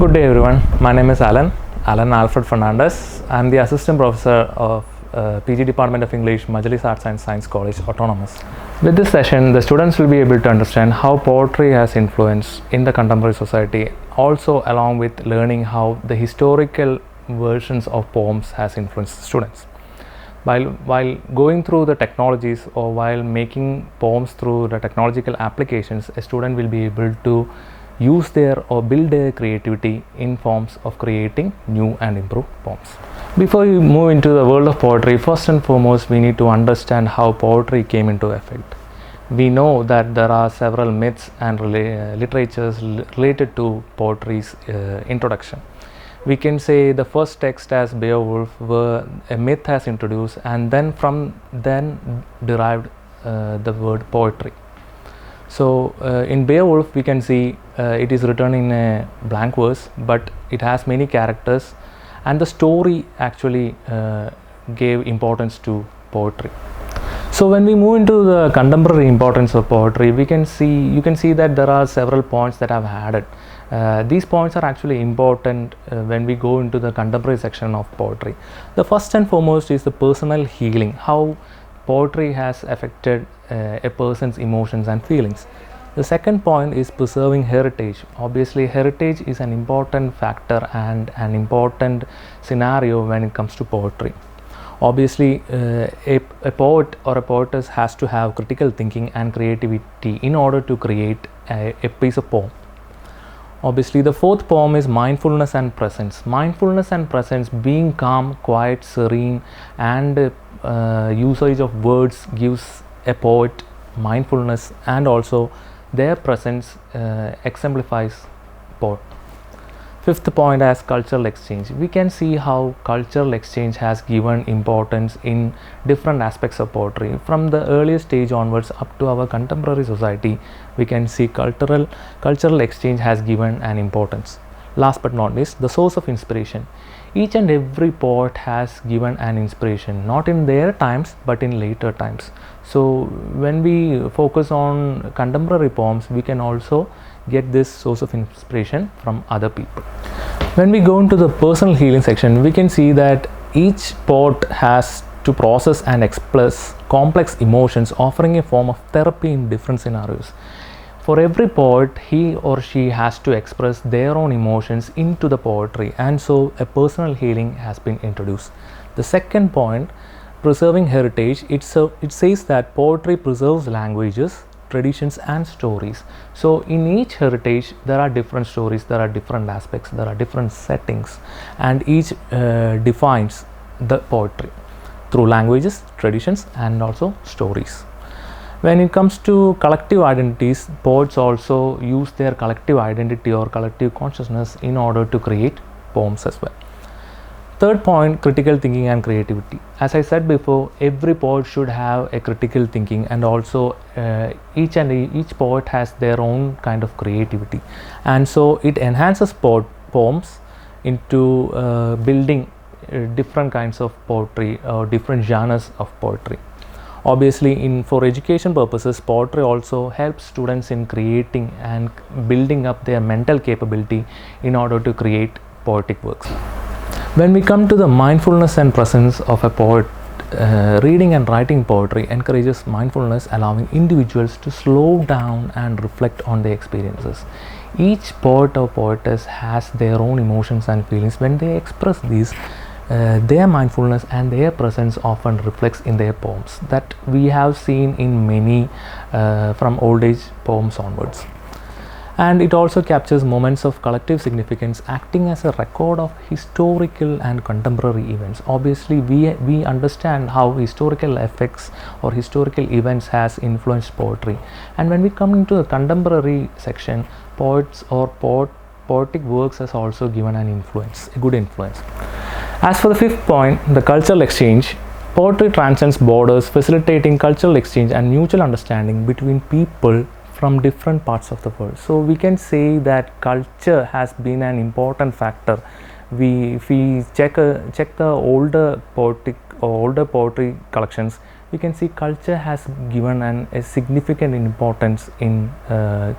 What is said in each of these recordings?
Good day everyone, my name is Alan Alfred Fernandez. I am the Assistant Professor of PG Department of English, Majalis Arts and Science College, Autonomous. With this session, the students will be able to understand how poetry has influence in the contemporary society, also along with learning how the historical versions of poems has influenced students. While going through the technologies or while making poems through the technological applications, a student will be able to use their or build their creativity in forms of creating new and improved poems. Before we move into the world of poetry, first and foremost we need to understand how poetry came into effect. We know that there are several myths and literatures related to poetry's introduction. We can say the first text as Beowulf, where a myth has introduced, and then from then derived the word poetry. So in Beowulf we can see it is written in a blank verse, but it has many characters, and the story actually gave importance to poetry. So when we move into the contemporary importance of poetry, you can see that there are several points that I've added. These points are actually important when we go into the contemporary section of poetry. The first and foremost is the personal healing, how poetry has affected a person's emotions and feelings. The second point is preserving heritage. Obviously, heritage is an important factor and an important scenario when it comes to poetry. Obviously, a poet or a poetess has to have critical thinking and creativity in order to create a piece of poem. Obviously, the fourth poem is mindfulness and presence. Mindfulness and presence, being calm, quiet, serene, and usage of words gives a poet mindfulness, and also their presence exemplifies poet. Fifth point as cultural exchange. We can see how cultural exchange has given importance in different aspects of poetry. From the earliest stage onwards up to our contemporary society, we can see cultural exchange has given an importance. Last but not least, the source of inspiration. Each and every poet has given an inspiration, not in their times but in later times. So when we focus on contemporary poems, we can also get this source of inspiration from other people. When we go into the personal healing section, we can see that each poet has to process and express complex emotions, offering a form of therapy in different scenarios. For every poet, he or she has to express their own emotions into the poetry, and so a personal healing has been introduced. The second point, preserving heritage, it says that poetry preserves languages, traditions and stories. So in each heritage there are different stories, there are different aspects, there are different settings, and each defines the poetry through languages, traditions and also stories. When it comes to collective identities, poets also use their collective identity or collective consciousness in order to create poems as well. Third point, critical thinking and creativity. As I said before, every poet should have a critical thinking, and also each poet has their own kind of creativity, and so it enhances poems into building different kinds of poetry or different genres of poetry. Obviously, for education purposes, poetry also helps students in creating and building up their mental capability in order to create poetic works. When we come to the mindfulness and presence of a poet, reading and writing poetry encourages mindfulness, allowing individuals to slow down and reflect on their experiences. Each poet or poetess has their own emotions and feelings. When they express these, their mindfulness and their presence often reflects in their poems, that we have seen in many from old age poems onwards. And it also captures moments of collective significance, acting as a record of historical and contemporary events. Obviously, we understand how historical effects or historical events has influenced poetry, and when we come into the contemporary section, poets or poetic works has also given an influence, a good influence. As for the fifth point, the cultural exchange, poetry transcends borders, facilitating cultural exchange and mutual understanding between people from different parts of the world. So we can say that culture has been an important factor. If we check the older poetry collections, we can see culture has given a significant importance in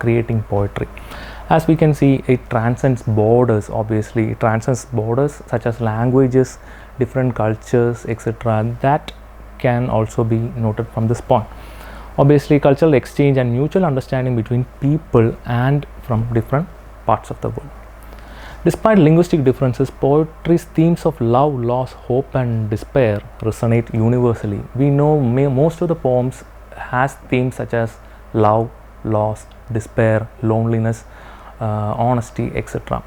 creating poetry. As we can see, it transcends borders. Obviously, it transcends borders such as languages, different cultures, etc. That can also be noted from this point. Obviously, cultural exchange and mutual understanding between people and from different parts of the world. Despite linguistic differences, poetry's themes of love, loss, hope and despair resonate universally. We know most of the poems has themes such as love, loss, despair, loneliness, honesty, etc.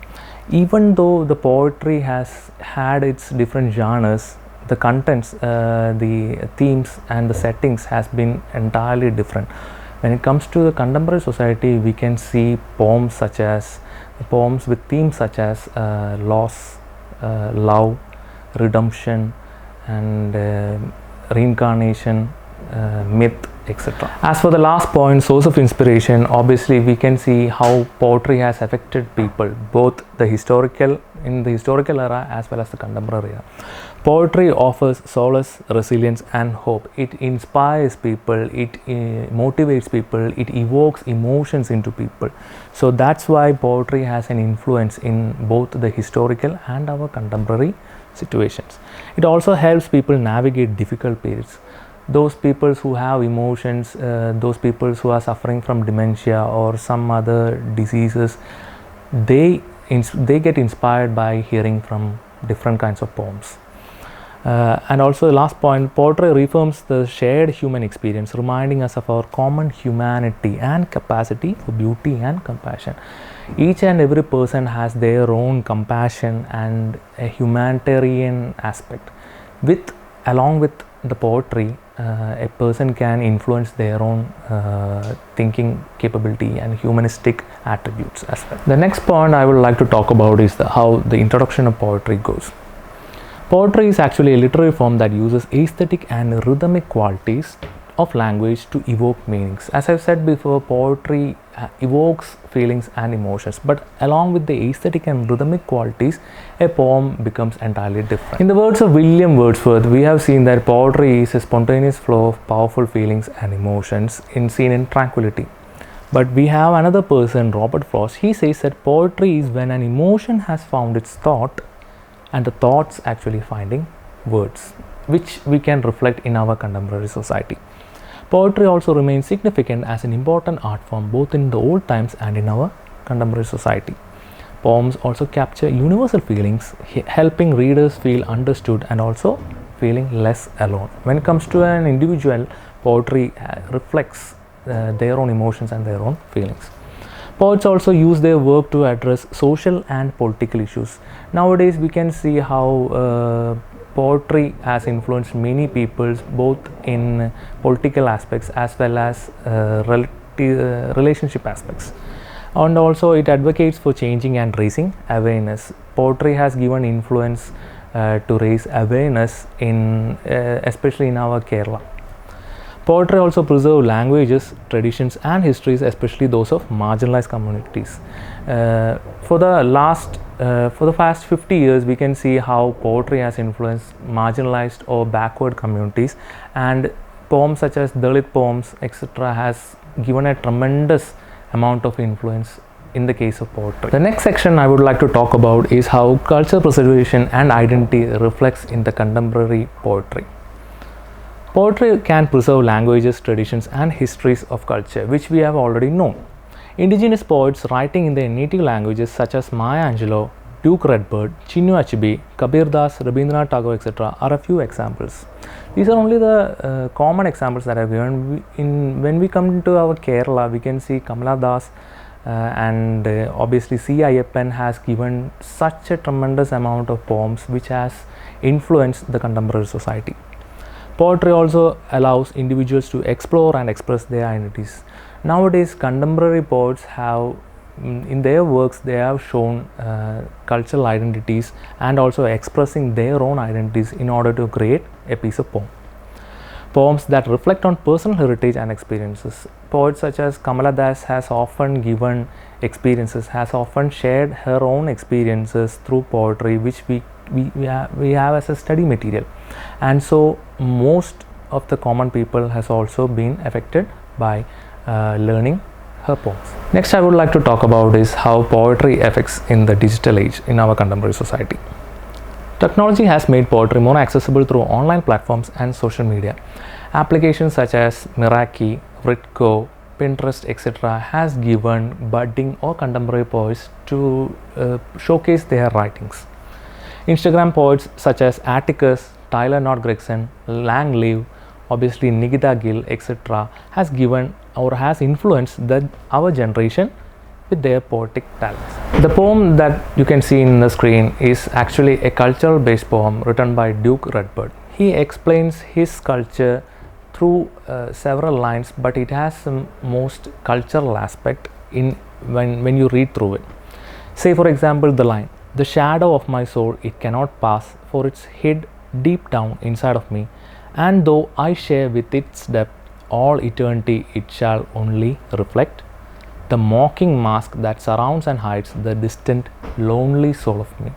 Even though the poetry has had its different genres, the contents, the themes and the settings has been entirely different. When it comes to the contemporary society, we can see poems with themes such as loss, love, redemption and reincarnation, myth, etc. As for the last point, source of inspiration, obviously we can see how poetry has affected people, both in the historical era as well as the contemporary era. Poetry offers solace, resilience and hope. It inspires people, it motivates people, it evokes emotions into people. So that's why poetry has an influence in both the historical and our contemporary situations. It also helps people navigate difficult periods. Those people who have emotions, those people who are suffering from dementia or some other diseases, they get inspired by hearing from different kinds of poems. And also the last point, poetry reaffirms the shared human experience, reminding us of our common humanity and capacity for beauty and compassion. Each and every person has their own compassion and a humanitarian aspect. Along with the poetry, a person can influence their own thinking capability and humanistic attributes as well. The next point I would like to talk about is how the introduction of poetry goes. Poetry is actually a literary form that uses aesthetic and rhythmic qualities of language to evoke meanings. As I've said before, poetry evokes feelings and emotions, but along with the aesthetic and rhythmic qualities, a poem becomes entirely different. In the words of William Wordsworth, we have seen that poetry is a spontaneous flow of powerful feelings and emotions seen in tranquility. But we have another person, Robert Frost. He says that poetry is when an emotion has found its thought and the thoughts actually finding words, which we can reflect in our contemporary society. Poetry also remains significant as an important art form both in the old times and in our contemporary society. Poems also capture universal feelings, helping readers feel understood and also feeling less alone. When it comes to an individual, poetry reflects their own emotions and their own feelings. Poets also use their work to address social and political issues. Nowadays, we can see how poetry has influenced many peoples both in political aspects as well as relationship aspects. And also it advocates for changing and raising awareness. Poetry has given influence to raise awareness especially in our Kerala. Poetry also preserves languages, traditions and histories, especially those of marginalized communities. For the past 50 years, we can see how poetry has influenced marginalized or backward communities, and poems such as Dalit poems, etc. has given a tremendous amount of influence in the case of poetry. The next section I would like to talk about is how culture preservation and identity reflects in the contemporary poetry. Poetry can preserve languages, traditions and histories of culture, which we have already known. Indigenous poets writing in their native languages such as Maya Angelou, Duke Redbird, Chinua Achebe, Kabir Das, Rabindranath Tagore, etc. are a few examples. These are only the common examples that I have given. When we come to our Kerala, we can see Kamala Das and obviously C. Ayyappan has given such a tremendous amount of poems which has influenced the contemporary society. Poetry also allows individuals to explore and express their identities. Nowadays, contemporary poets have, in their works, they have shown cultural identities and also expressing their own identities in order to create a piece of poem. Poems that reflect on personal heritage and experiences. Poets such as Kamala Das has often given experiences, has often shared her own experiences through poetry, which we have as a study material, and so most of the common people has also been affected by learning her poems. Next, I would like to talk about is how poetry affects in the digital age in our contemporary society. Technology has made poetry more accessible through online platforms and social media. Applications such as Meraki, Writco, Pinterest, etc. has given budding or contemporary poets to showcase their writings. Instagram poets such as Atticus, Tyler Nott Gregson, Lang Liu, obviously Nikita Gill, etc. has given or has influenced our generation with their poetic talents. The poem that you can see in the screen is actually a cultural based poem written by Duke Redbird. He explains his culture through several lines, but it has some most cultural aspect in when you read through it. Say for example the line, "The shadow of my soul it cannot pass, for it's hid deep down inside of me, and though I share with its depth all eternity, it shall only reflect the mocking mask that surrounds and hides the distant, lonely soul of me."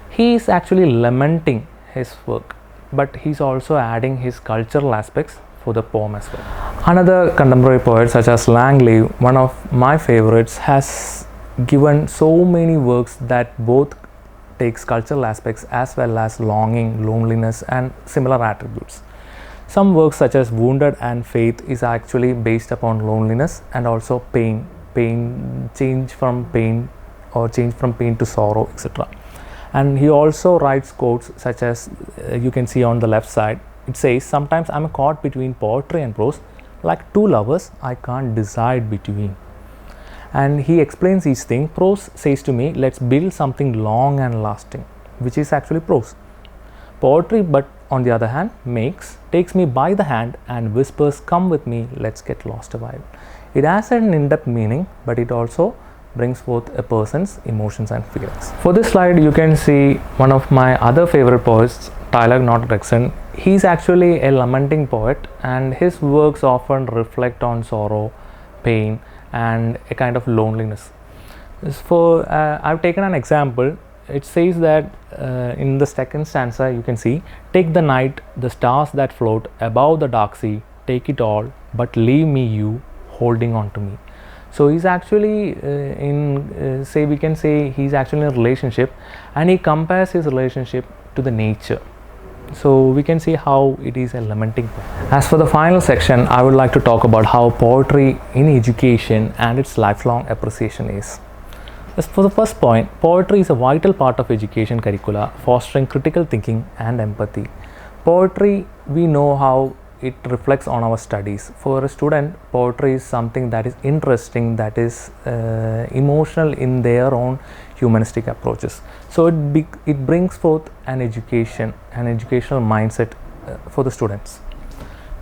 He is actually lamenting his work, but he's also adding his cultural aspects for the poem as well. Another contemporary poet such as Lang Liu, one of my favorites, has given so many works that both takes cultural aspects as well as longing, loneliness and similar attributes. Some works such as Wounded and Faith is actually based upon loneliness and also pain, change from pain to sorrow, etc. And he also writes quotes such as you can see on the left side. It says, "Sometimes I'm caught between poetry and prose, like two lovers I can't decide between." And he explains each thing. Prose says to me, "Let's build something long and lasting," which is actually prose. Poetry, but on the other hand, takes me by the hand and whispers, "Come with me, let's get lost a while." It has an in-depth meaning, but it also brings forth a person's emotions and feelings. For this slide, you can see one of my other favorite poets, Tyler Nott Gregson. He's actually a lamenting poet, and his works often reflect on sorrow, pain, and a kind of loneliness. I've taken an example. It says that in the second stanza, you can see, "Take the night, the stars that float above the dark sea, take it all, but leave me you holding on to me." So he's actually we can say he's actually in a relationship, and he compares his relationship to the nature. So we can see how it is a lamenting poem. As for the final section, I would like to talk about how poetry in education and its lifelong appreciation is. As for the first point, poetry is a vital part of education curricula, fostering critical thinking and empathy. Poetry, we know how it reflects on our studies. For a student, poetry is something that is interesting, that is emotional in their own humanistic approaches. So it brings forth an educational mindset for the students.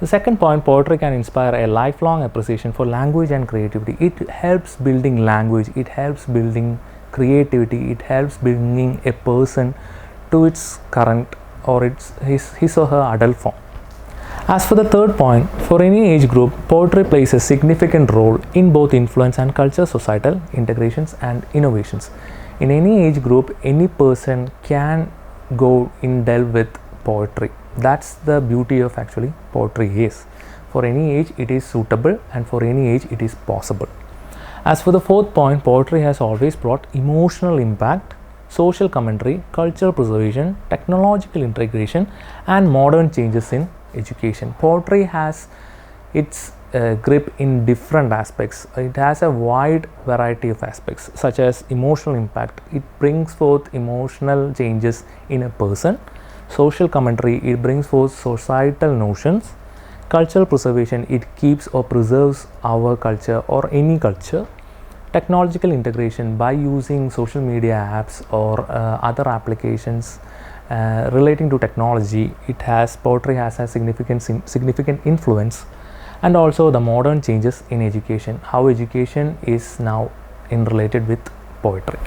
The second point, poetry can inspire a lifelong appreciation for language and creativity. It helps building language, it helps building creativity, it helps bringing a person to its current or his or her adult form. As for the third point, for any age group, poetry plays a significant role in both influence and culture, societal integrations and innovations. In any age group, any person can go in delve with poetry. That's the beauty of actually poetry is. For any age it is suitable, and for any age it is possible. As for the fourth point, poetry has always brought emotional impact, social commentary, cultural preservation, technological integration and modern changes in education. Poetry has its grip in different aspects. It has a wide variety of aspects such as emotional impact. It brings forth emotional changes in a person. Social commentary, it brings forth societal notions. Cultural preservation, it keeps or preserves our culture or any culture. Technological integration, by using social media apps or other applications relating to technology, poetry has a significant influence. And also the modern changes in education, how education is now related with poetry.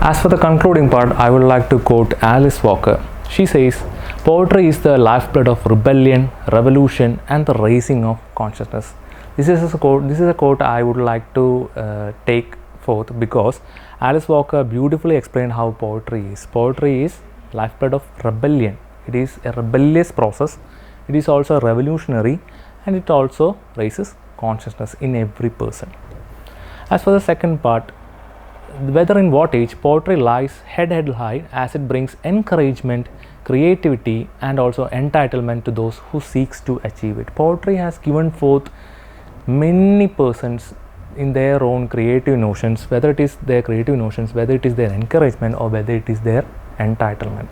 As for the concluding part, I would like to quote Alice Walker. She says, "Poetry is the lifeblood of rebellion, revolution and the raising of consciousness." This is a quote I would like to take forth because Alice Walker beautifully explained how poetry is. Poetry is lifeblood of rebellion. It is a rebellious process. It is also revolutionary, and it also raises consciousness in every person. As for the second part, whether in what age, poetry lies head high as it brings encouragement, creativity and also entitlement to those who seeks to achieve it. Poetry has given forth many persons in their own creative notions, whether it is their creative notions, whether it is their encouragement or whether it is their entitlement.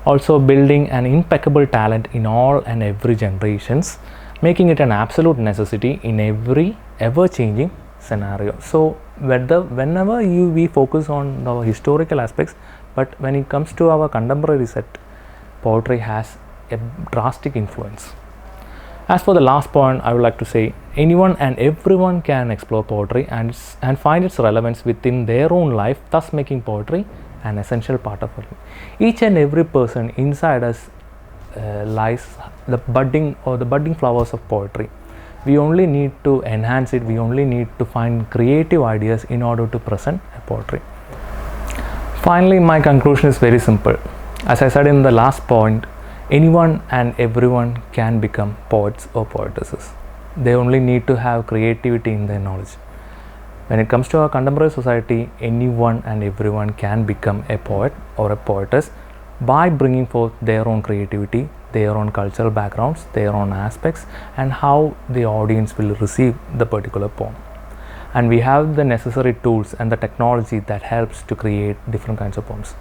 Also building an impeccable talent in all and every generations, making it an absolute necessity in every ever changing scenario. So whenever we focus on our historical aspects, but when it comes to our contemporary set, poetry has a drastic influence. As for the last point, I would like to say anyone and everyone can explore poetry and find its relevance within their own life, thus making poetry an essential part of it. Each and every person inside us lies the budding flowers of poetry. We only need to enhance it, we only need to find creative ideas in order to present a poetry. Finally, my conclusion is very simple. As I said in the last point, anyone and everyone can become poets or poetesses. They only need to have creativity in their knowledge. When it comes to our contemporary society, anyone and everyone can become a poet or a poetess by bringing forth their own creativity, their own cultural backgrounds, their own aspects, and how the audience will receive the particular poem. And we have the necessary tools and the technology that helps to create different kinds of poems.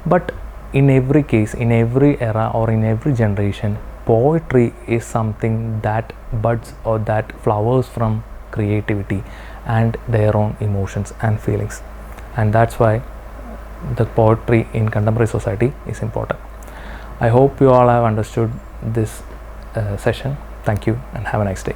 But in every case, in every era or in every generation, poetry is something that buds or that flowers from creativity and their own emotions and feelings. And that's why the poetry in contemporary society is important. I hope you all have understood this session. Thank you and have a nice day.